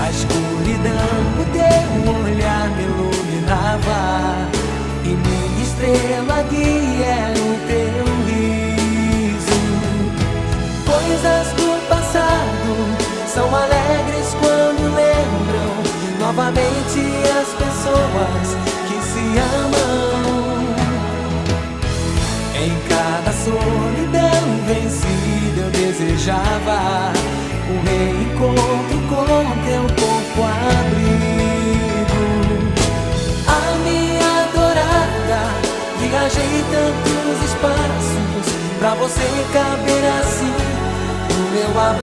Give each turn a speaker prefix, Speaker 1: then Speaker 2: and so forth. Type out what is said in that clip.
Speaker 1: A escuridão do teu olhar me iluminava, e minha estrela guia era o teu riso. Coisas do passado são alegres quando lembram novamente as pessoas que se amam. Em cada solidão vencida eu desejava um reencontro com teu corpo abrigo. A minha adorada, viajei tantos espaços pra você caber assim no meu abraço.